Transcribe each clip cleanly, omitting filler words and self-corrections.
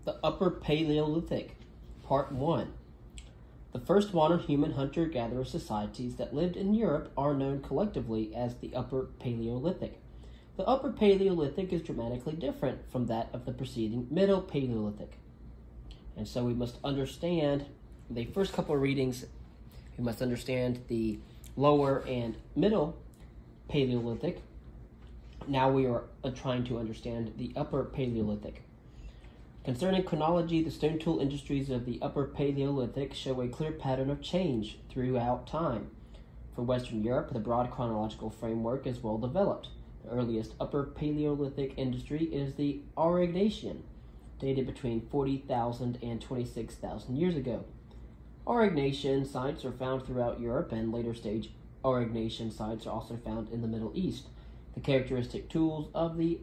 The Upper Paleolithic, Part 1. The first modern human hunter-gatherer societies that lived in Europe are known collectively as the Upper Paleolithic. The Upper Paleolithic is dramatically different from that of the preceding Middle Paleolithic. And so we must understand the first couple of readings, we must understand the Lower and Middle Paleolithic. Now we are trying to understand the Upper Paleolithic. Concerning chronology, the stone tool industries of the Upper Paleolithic show a clear pattern of change throughout time. For Western Europe, the broad chronological framework is well developed. The earliest Upper Paleolithic industry is the Aurignacian, dated between 40,000 and 26,000 years ago. Aurignacian sites are found throughout Europe, and later stage Aurignacian sites are also found in the Middle East. The characteristic tools of the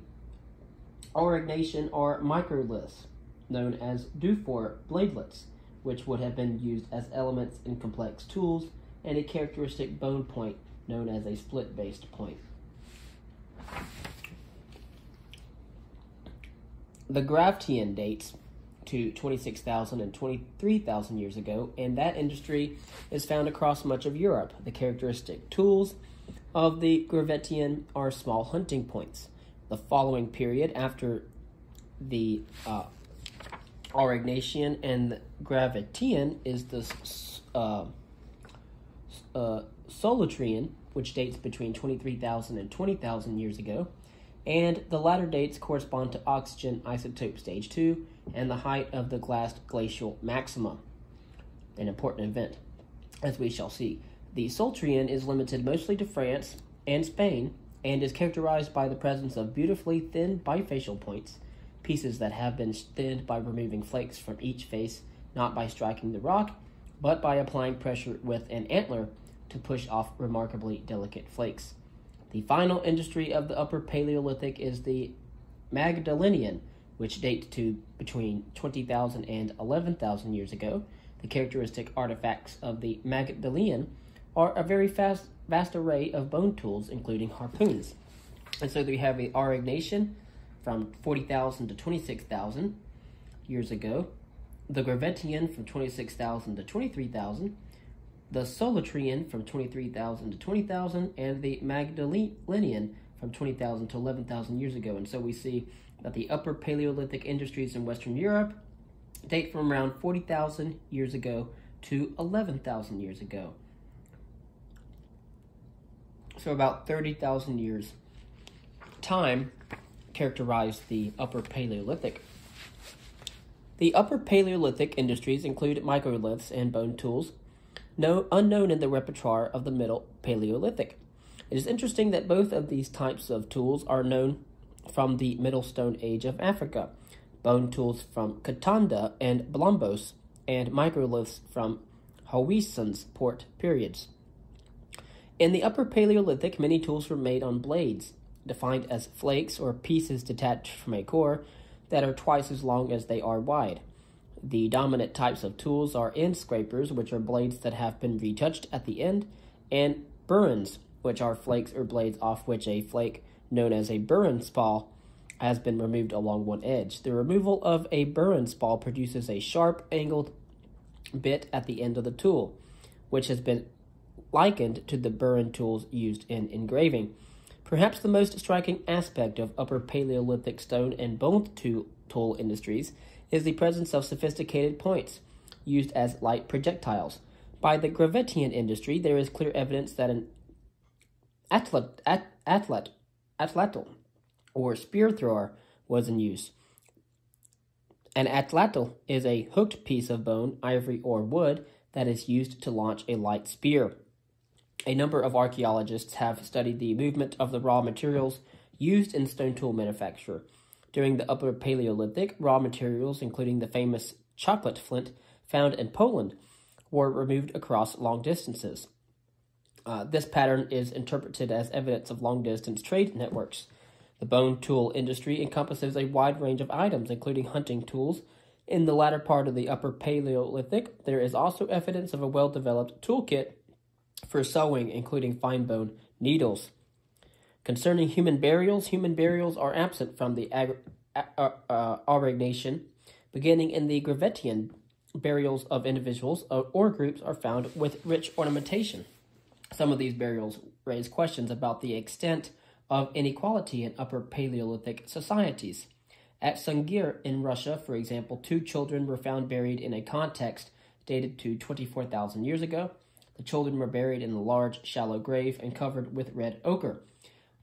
Aurignacian are microliths, known as Dufour bladelets, which would have been used as elements in complex tools, and a characteristic bone point known as a split-based point. The Graftian dates to 26,000 and 23,000 years ago, and that industry is found across much of Europe. The characteristic tools of the Gravettian are small hunting points. The following period after the Aurignacian and the Gravettian is the Solutrean, which dates between 23,000 and 20,000 years ago, and the latter dates correspond to oxygen isotope stage 2 and the height of the last glacial maxima, an important event, as we shall see. The Solutrean is limited mostly to France and Spain, and is characterized by the presence of beautifully thin bifacial points, pieces that have been thinned by removing flakes from each face, not by striking the rock, but by applying pressure with an antler to push off remarkably delicate flakes. The final industry of the Upper Paleolithic is the Magdalenian, which dates to between 20,000 and 11,000 years ago. The characteristic artifacts of the Magdalenian are a very vast array of bone tools, including harpoons. And so we have the Aurignacian from 40,000 to 26,000 years ago, the Gravettian from 26,000 to 23,000, the Solutrean from 23,000 to 20,000, and the Magdalenian from 20,000 to 11,000 years ago. And so we see that the Upper Paleolithic industries in Western Europe date from around 40,000 years ago to 11,000 years ago. So about 30,000 years time characterized the Upper Paleolithic. The Upper Paleolithic industries include microliths and bone tools, unknown in the repertoire of the Middle Paleolithic. It is interesting that both of these types of tools are known from the Middle Stone Age of Africa, bone tools from Katanda and Blombos, and microliths from Howisson's port periods. In the Upper Paleolithic, many tools were made on blades, defined as flakes or pieces detached from a core that are twice as long as they are wide. The dominant types of tools are end scrapers, which are blades that have been retouched at the end, and burins, which are flakes or blades off which a flake, known as a burin spall, has been removed along one edge. The removal of a burin spall produces a sharp, angled bit at the end of the tool, which has been likened to the burin tools used in engraving. Perhaps the most striking aspect of Upper Paleolithic stone and bone tool industries is the presence of sophisticated points used as light projectiles. By the Gravettian industry, there is clear evidence that an atlatl, or spear thrower, was in use. An atlatl is a hooked piece of bone, ivory, or wood that is used to launch a light spear. A number of archaeologists have studied the movement of the raw materials used in stone tool manufacture. During the Upper Paleolithic, raw materials, including the famous chocolate flint found in Poland, were removed across long distances. This pattern is interpreted as evidence of long-distance trade networks. The bone tool industry encompasses a wide range of items, including hunting tools. In the latter part of the Upper Paleolithic, there is also evidence of a well-developed toolkit for sewing, including fine bone needles. Concerning human burials are absent from the Aurignacian Beginning in the Gravettian, burials of individuals or groups are found with rich ornamentation. Some of these burials raise questions about the extent of inequality in Upper Paleolithic societies. At Sungir in Russia, for example, 2 children were found buried in a context dated to 24,000 years ago. The children were buried in a large, shallow grave and covered with red ochre.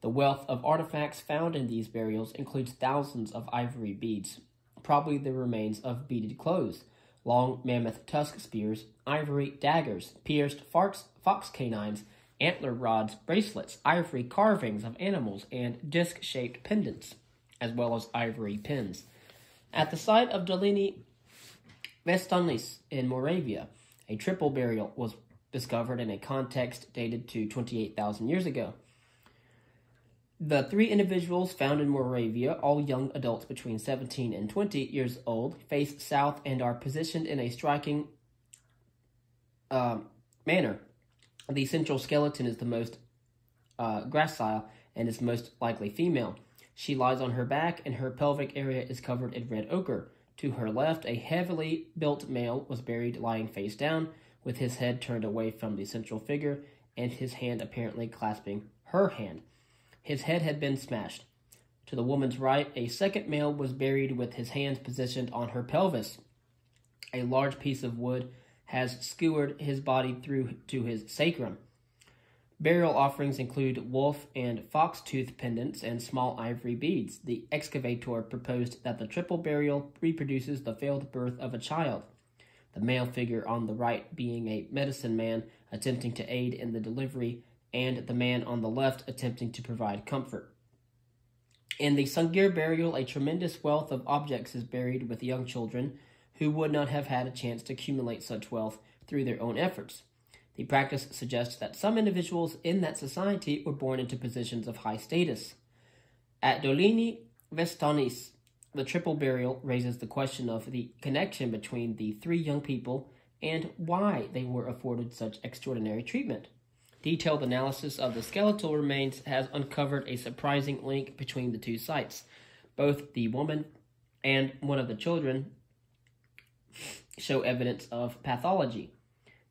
The wealth of artifacts found in these burials includes thousands of ivory beads, probably the remains of beaded clothes, long mammoth tusk spears, ivory daggers, pierced fox canines, antler rods, bracelets, ivory carvings of animals, and disc-shaped pendants, as well as ivory pins. At the site of Dolini Vestanis in Moravia, a triple burial was discovered in a context dated to 28,000 years ago. The 3 individuals found in Moravia, all young adults between 17 and 20 years old, face south and are positioned in a striking manner. The central skeleton is the most gracile and is most likely female. She lies on her back, and her pelvic area is covered in red ochre. To her left, a heavily built male was buried lying face down, with his head turned away from the central figure, and his hand apparently clasping her hand. His head had been smashed. To the woman's right, a second male was buried with his hands positioned on her pelvis. A large piece of wood has skewered his body through to his sacrum. Burial offerings include wolf and fox tooth pendants and small ivory beads. The excavator proposed that the triple burial reproduces the failed birth of a child, the male figure on the right being a medicine man attempting to aid in the delivery, and the man on the left attempting to provide comfort. In the Sungir burial, a tremendous wealth of objects is buried with young children who would not have had a chance to accumulate such wealth through their own efforts. The practice suggests that some individuals in that society were born into positions of high status. At Dolini Vestanis, the triple burial raises the question of the connection between the 3 young people and why they were afforded such extraordinary treatment. Detailed analysis of the skeletal remains has uncovered a surprising link between the 2 sites. Both the woman and one of the children show evidence of pathology.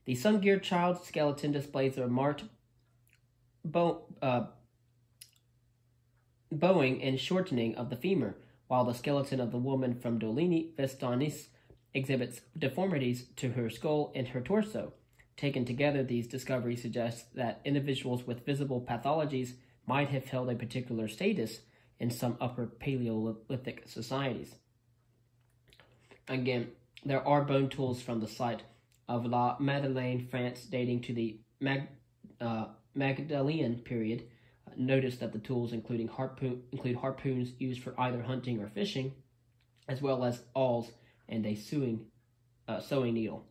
The Sungir child's skeleton displays a marked bowing and shortening of the femur, while the skeleton of the woman from Dolini Vestanis exhibits deformities to her skull and her torso. Taken together, these discoveries suggest that individuals with visible pathologies might have held a particular status in some Upper Paleolithic societies. Again, there are bone tools from the site of La Madeleine, France, dating to the Magdalene period. Notice that the tools include harpoons used for either hunting or fishing, as well as awls and a sewing needle.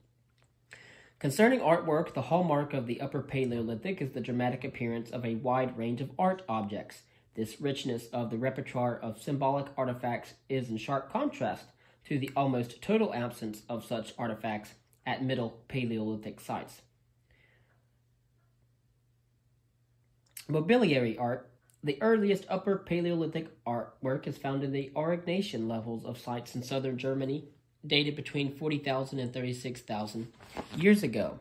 Concerning artwork, the hallmark of the Upper Paleolithic is the dramatic appearance of a wide range of art objects. This richness of the repertoire of symbolic artifacts is in sharp contrast to the almost total absence of such artifacts at Middle Paleolithic sites. Mobiliary art. The earliest Upper Paleolithic artwork is found in the Aurignacian levels of sites in southern Germany, dated between 40,000 and 36,000 years ago.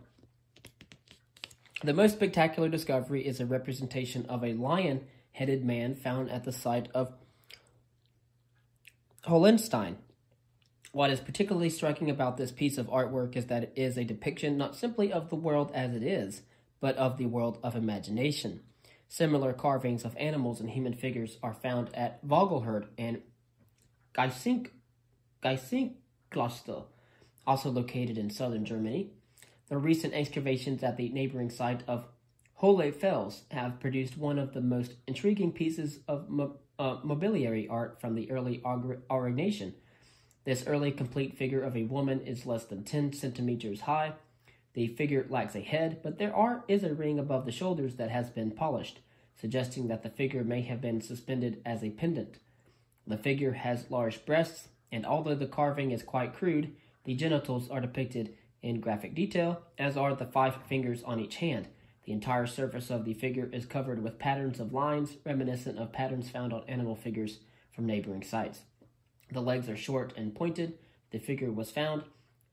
The most spectacular discovery is a representation of a lion-headed man found at the site of Hohenstein. What is particularly striking about this piece of artwork is that it is a depiction not simply of the world as it is, but of the world of imagination. Similar carvings of animals and human figures are found at Vogelherd and Geisinkloster, also located in southern Germany. The recent excavations at the neighboring site of Hohlefels have produced one of the most intriguing pieces of mobiliary art from the early Aurignacian. This early complete figure of a woman is less than 10 centimeters high. The figure lacks a head, but there is a ring above the shoulders that has been polished, suggesting that the figure may have been suspended as a pendant. The figure has large breasts, and although the carving is quite crude, the genitals are depicted in graphic detail, as are the 5 fingers on each hand. The entire surface of the figure is covered with patterns of lines reminiscent of patterns found on animal figures from neighboring sites. The legs are short and pointed, The figure was found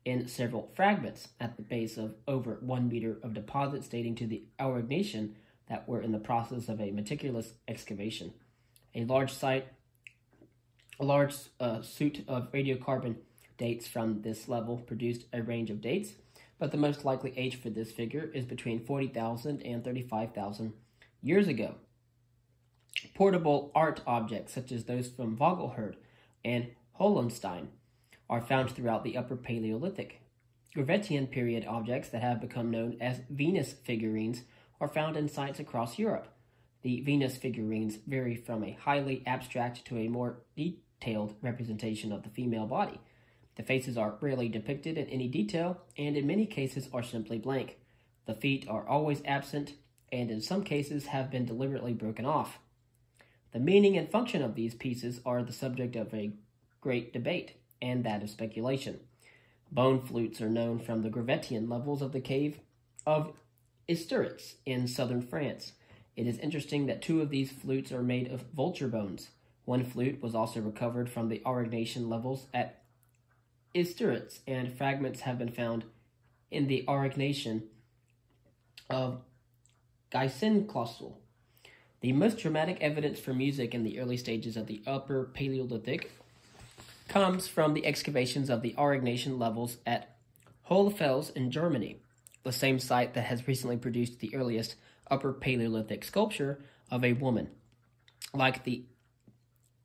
in several fragments at the base of over 1 meter of deposits dating to the Aurignacian that were in the process of a meticulous excavation. A large suit of radiocarbon dates from this level produced a range of dates, but the most likely age for this figure is between 40,000 and 35,000 years ago. Portable art objects, such as those from Vogelherd and Hohenstein, are found throughout the Upper Paleolithic. Gravettian period objects that have become known as Venus figurines are found in sites across Europe. The Venus figurines vary from a highly abstract to a more detailed representation of the female body. The faces are rarely depicted in any detail, and in many cases are simply blank. The feet are always absent, and in some cases have been deliberately broken off. The meaning and function of these pieces are the subject of a great debate, and that of speculation. Bone flutes are known from the Gravettian levels of the cave of Isturitz in southern France. It is interesting that 2 of these flutes are made of vulture bones. One flute was also recovered from the Aurignacian levels at Isturitz, and fragments have been found in the Aurignacian of Geisenklausel. The most dramatic evidence for music in the early stages of the Upper Paleolithic comes from the excavations of the Aurignacian levels at Hohlfels in Germany, the same site that has recently produced the earliest Upper Paleolithic sculpture of a woman. Like the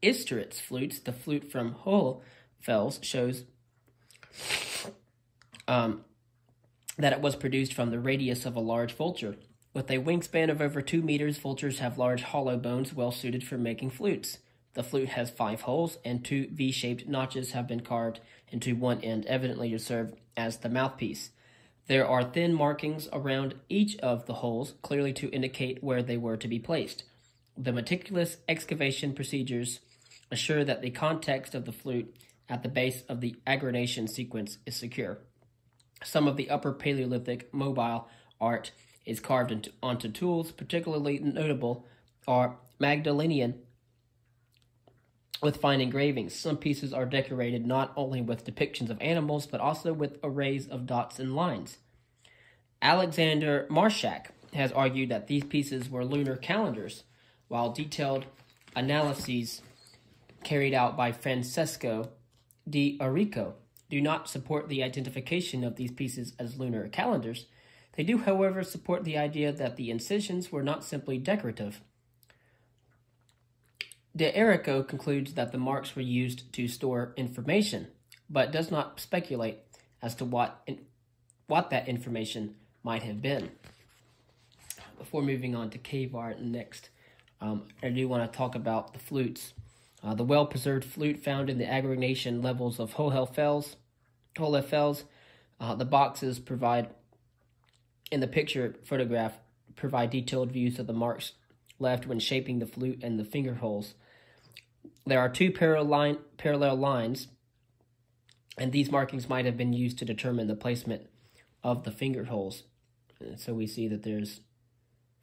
Isturitz flutes, the flute from Hohlfels shows that it was produced from the radius of a large vulture. With a wingspan of over 2 meters, vultures have large hollow bones well suited for making flutes. The flute has 5 holes, and 2 V-shaped notches have been carved into one end, evidently to serve as the mouthpiece. There are thin markings around each of the holes, clearly to indicate where they were to be placed. The meticulous excavation procedures assure that the context of the flute at the base of the aggregation sequence is secure. Some of the Upper Paleolithic mobile art is carved onto tools. Particularly notable are Magdalenian with fine engravings. Some pieces are decorated not only with depictions of animals, but also with arrays of dots and lines. Alexander Marshak has argued that these pieces were lunar calendars, while detailed analyses carried out by Francesco di Arrico do not support the identification of these pieces as lunar calendars. They do, however, support the idea that the incisions were not simply decorative. De Arrico concludes that the marks were used to store information, but does not speculate as to what that information might have been. Before moving on to cave art next, I do want to talk about the flutes. The well-preserved flute found in the aggregation levels of Hohlfels. The boxes provide, in the picture photograph, provide detailed views of the marks left when shaping the flute and the finger holes. There are 2 parallel lines, and these markings might have been used to determine the placement of the finger holes. So we see that there's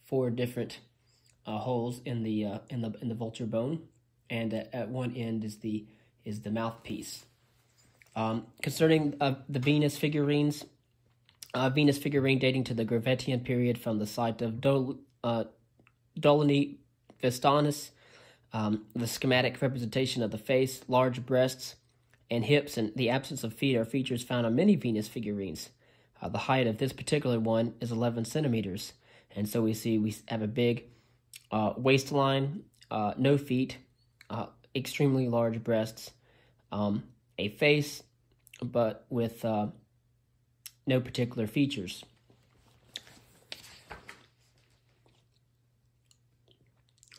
4 different holes in the vulture bone, and at one end is the mouthpiece. Concerning the Venus figurines, Venus figurine dating to the Gravettian period from the site of Dolini Vestanus. The schematic representation of the face, large breasts, and hips, and the absence of feet are features found on many Venus figurines. The height of this particular one is 11 centimeters, and so we have a big waistline, no feet, extremely large breasts, a face, but with no particular features.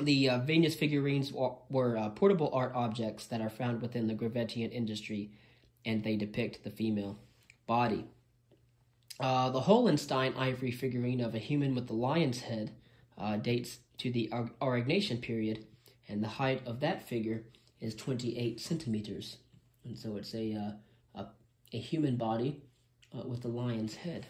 The Venus figurines were portable art objects that are found within the Gravettian industry, and they depict the female body. The Hohenstein ivory figurine of a human with the lion's head dates to the Aurignacian period, and the height of that figure is 28 centimeters. And so it's a human body with a lion's head.